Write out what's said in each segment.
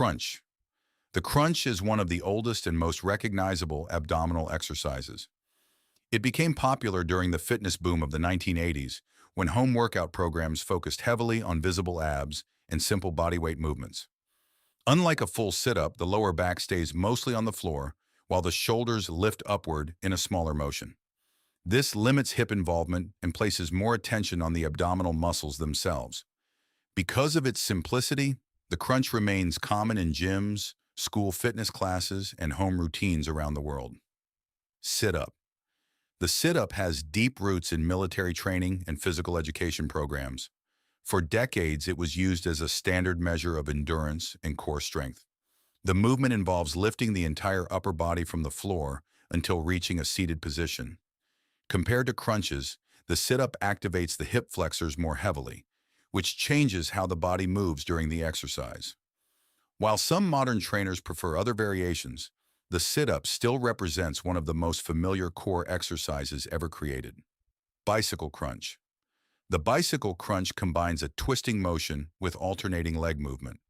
Crunch. The crunch is one of the oldest and most recognizable abdominal exercises. It became popular during the fitness boom of the 1980s when home workout programs focused heavily on visible abs and simple bodyweight movements. Unlike a full sit-up, the lower back stays mostly on the floor while the shoulders lift upward in a smaller motion. This limits hip involvement and places more attention on the abdominal muscles themselves. Because of its simplicity, the crunch remains common in gyms, school fitness classes, and home routines around the world. Sit-up. The sit-up has deep roots in military training and physical education programs. For decades, it was used as a standard measure of endurance and core strength. The movement involves lifting the entire upper body from the floor until reaching a seated position. Compared to crunches, the sit-up activates the hip flexors more heavily, which changes how the body moves during the exercise. While some modern trainers prefer other variations, the sit-up still represents one of the most familiar core exercises ever created. Bicycle crunch. The bicycle crunch combines a twisting motion with alternating leg movement.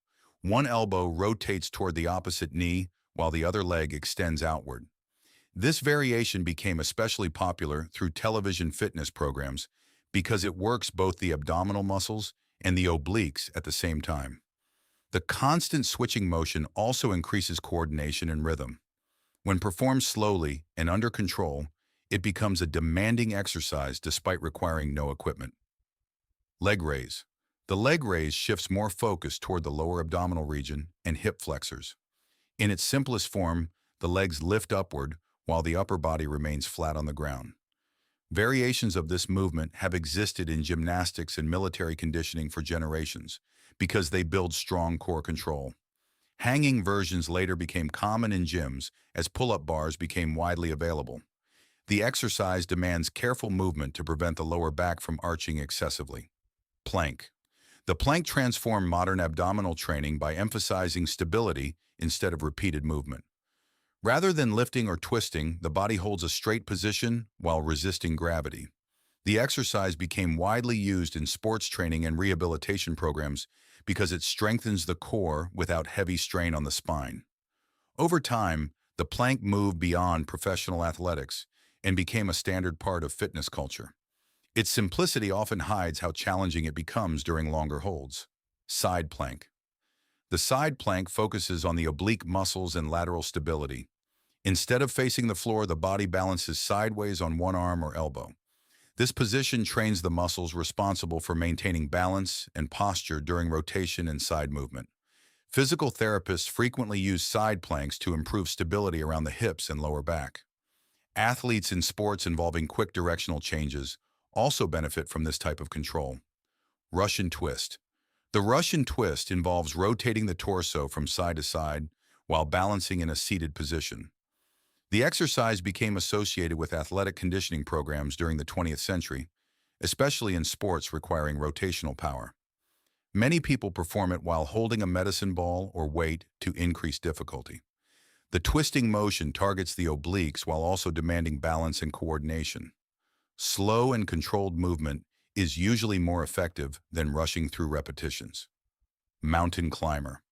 One elbow rotates toward the opposite knee while the other leg extends outward. This variation became especially popular through television fitness programs because it works both the abdominal muscles and the obliques at the same time. The constant switching motion also increases coordination and rhythm. When performed slowly and under control, it becomes a demanding exercise despite requiring no equipment. Leg raise. The leg raise shifts more focus toward the lower abdominal region and hip flexors. In its simplest form, the legs lift upward while the upper body remains flat on the ground. Variations of this movement have existed in gymnastics and military conditioning for generations because they build strong core control. Hanging versions later became common in gyms as pull-up bars became widely available. The exercise demands careful movement to prevent the lower back from arching excessively. Plank. The plank transformed modern abdominal training by emphasizing stability instead of repeated movement. Rather than lifting or twisting, the body holds a straight position while resisting gravity. The exercise became widely used in sports training and rehabilitation programs because it strengthens the core without heavy strain on the spine. Over time, the plank moved beyond professional athletics and became a standard part of fitness culture. Its simplicity often hides how challenging it becomes during longer holds. Side plank. The side plank focuses on the oblique muscles and lateral stability. Instead of facing the floor, the body balances sideways on one arm or elbow. This position trains the muscles responsible for maintaining balance and posture during rotation and side movement. Physical therapists frequently use side planks to improve stability around the hips and lower back. Athletes in sports involving quick directional changes also benefit from this type of control. Russian twist. The Russian twist involves rotating the torso from side to side while balancing in a seated position. The exercise became associated with athletic conditioning programs during the 20th century, especially in sports requiring rotational power. Many people perform it while holding a medicine ball or weight to increase difficulty. The twisting motion targets the obliques while also demanding balance and coordination. Slow and controlled movement is usually more effective than rushing through repetitions. Mountain climber.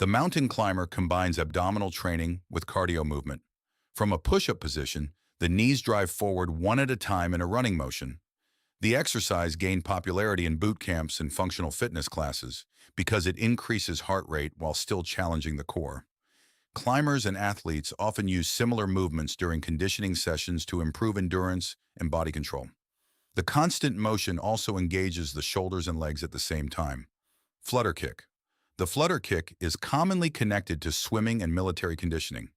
The mountain climber combines abdominal training with cardio movement. From a push-up position, the knees drive forward one at a time in a running motion. The exercise gained popularity in boot camps and functional fitness classes because it increases heart rate while still challenging the core. Climbers and athletes often use similar movements during conditioning sessions to improve endurance and body control. The constant motion also engages the shoulders and legs at the same time. Flutter kick. The flutter kick is commonly connected to swimming and military conditioning.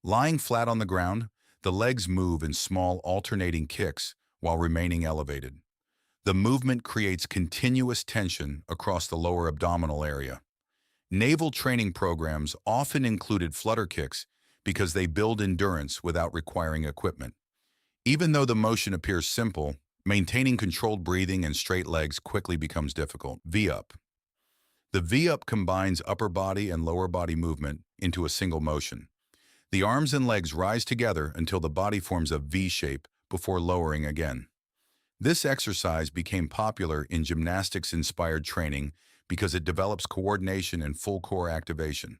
Lying flat on the ground, the legs move in small alternating kicks while remaining elevated. The movement creates continuous tension across the lower abdominal area. Naval training programs often included flutter kicks because they build endurance without requiring equipment. Even though the motion appears simple, maintaining controlled breathing and straight legs quickly becomes difficult. V-up. The V-up combines upper body and lower body movement into a single motion. The arms and legs rise together until the body forms a V shape before lowering again. This exercise became popular in gymnastics-inspired training because it develops coordination and full core activation.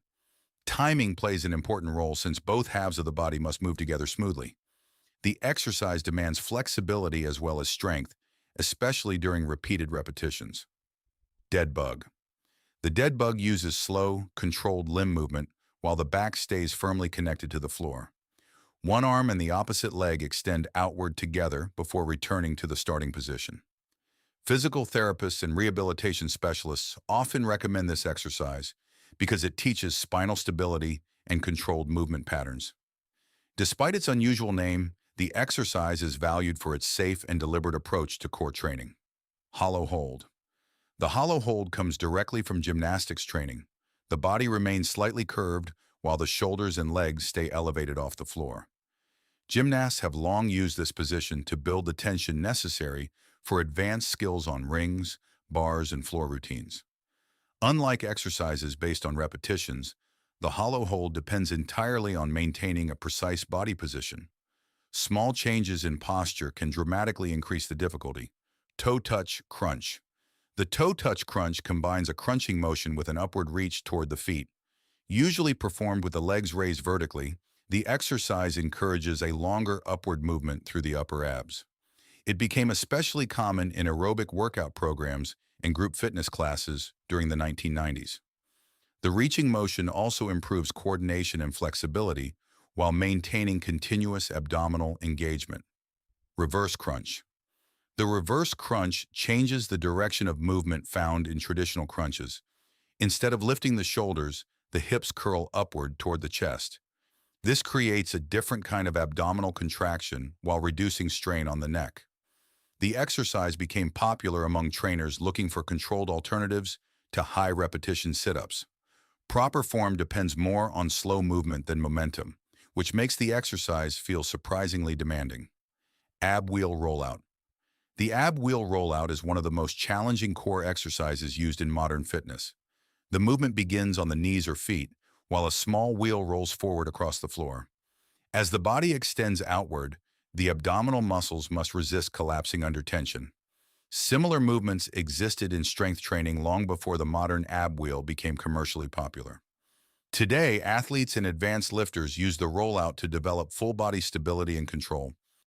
Timing plays an important role since both halves of the body must move together smoothly. The exercise demands flexibility as well as strength, especially during repeated repetitions. Dead bug. The dead bug uses slow, controlled limb movement while the back stays firmly connected to the floor. One arm and the opposite leg extend outward together before returning to the starting position. Physical therapists and rehabilitation specialists often recommend this exercise because it teaches spinal stability and controlled movement patterns. Despite its unusual name, the exercise is valued for its safe and deliberate approach to core training. Hollow hold. The hollow hold comes directly from gymnastics training. The body remains slightly curved while the shoulders and legs stay elevated off the floor. Gymnasts have long used this position to build the tension necessary for advanced skills on rings, bars, and floor routines. Unlike exercises based on repetitions, the hollow hold depends entirely on maintaining a precise body position. Small changes in posture can dramatically increase the difficulty. Toe touch crunch. The toe touch crunch combines a crunching motion with an upward reach toward the feet. Usually performed with the legs raised vertically, the exercise encourages a longer upward movement through the upper abs. It became especially common in aerobic workout programs and group fitness classes during the 1990s. The reaching motion also improves coordination and flexibility while maintaining continuous abdominal engagement. Reverse crunch. The reverse crunch changes the direction of movement found in traditional crunches. Instead of lifting the shoulders, the hips curl upward toward the chest. This creates a different kind of abdominal contraction while reducing strain on the neck. The exercise became popular among trainers looking for controlled alternatives to high-repetition sit-ups. Proper form depends more on slow movement than momentum, which makes the exercise feel surprisingly demanding. Ab wheel rollout. The ab wheel rollout is one of the most challenging core exercises used in modern fitness. The movement begins on the knees or feet, while a small wheel rolls forward across the floor. As the body extends outward, the abdominal muscles must resist collapsing under tension. Similar movements existed in strength training long before the modern ab wheel became commercially popular. Today, athletes and advanced lifters use the rollout to develop full body stability and control.